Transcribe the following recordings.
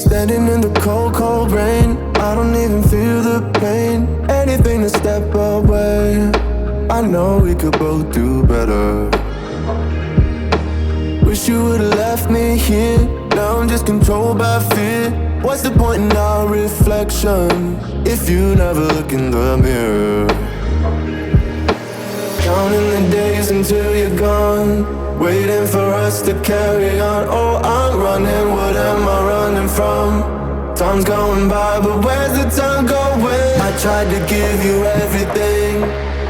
Standing in the cold, cold rain, I don't even feel the pain. Anything to step away, I know we could both do better. Wish you would've left me here, now I'm just controlled by fear. What's the point in our reflection if you never look in the mirror? Counting the days until you're gone, waiting for us to carry on. Oh, I'm running, what am I running from? Time's going by, but where's the time going? I tried to give you everything,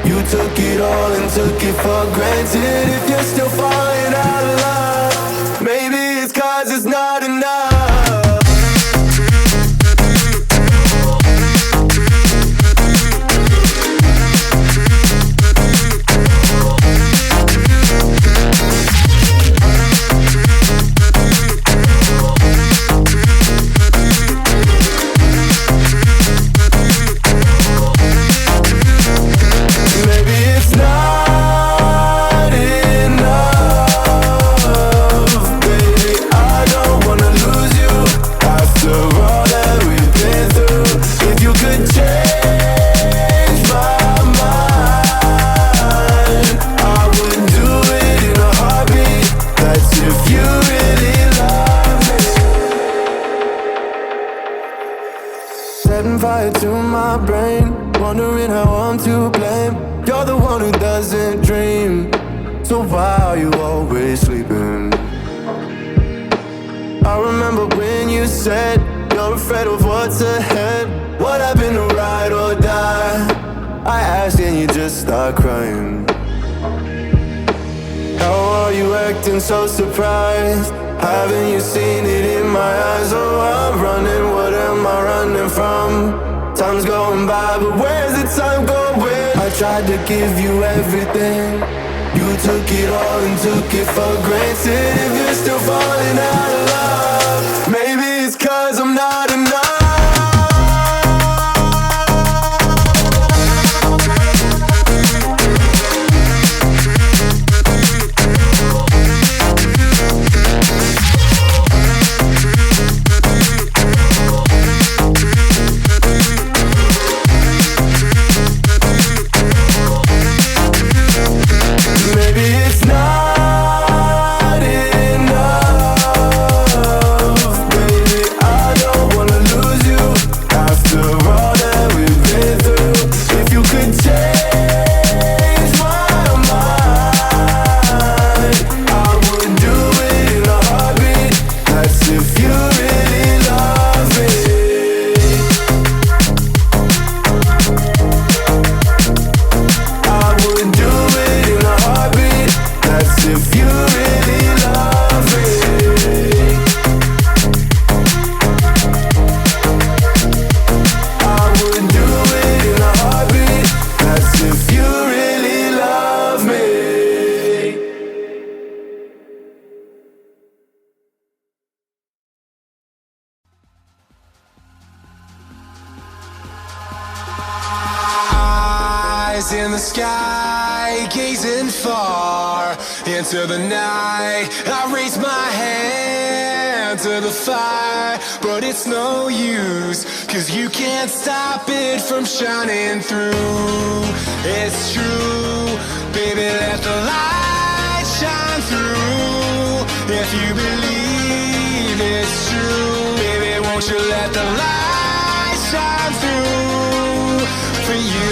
you took it all and took it for granted. If you're still falling out of love, maybe it's 'cause it's not enough. Setting fire to my brain, wondering how I'm to blame. You're the one who doesn't dream, so why are you always sleeping? I remember when you said you're afraid of what's ahead. What happened to ride or die? I asked and you just start crying. How are you acting so surprised? Haven't you seen it in my eyes? Oh, I'm running, what am I running from? Time's going by, but where's the time going? I tried to give you everything, you took it all and took it for granted. If you're still falling out of love, maybe it's 'cause I'm not enough. In the sky, gazing far into the night, I raise my hand to the fire, but it's no use, 'cause you can't stop it from shining through. It's true, baby, let the light shine through. If you believe it's true, baby, won't you let the light shine through for you.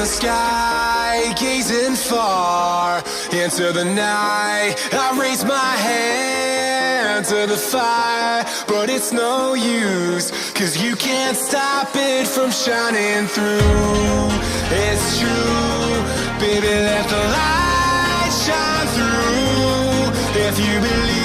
sky, gazing far into the night. I raise my hand to the fire, but it's no use, 'cause you can't stop it from shining through. It's true, baby, let the light shine through. If you believe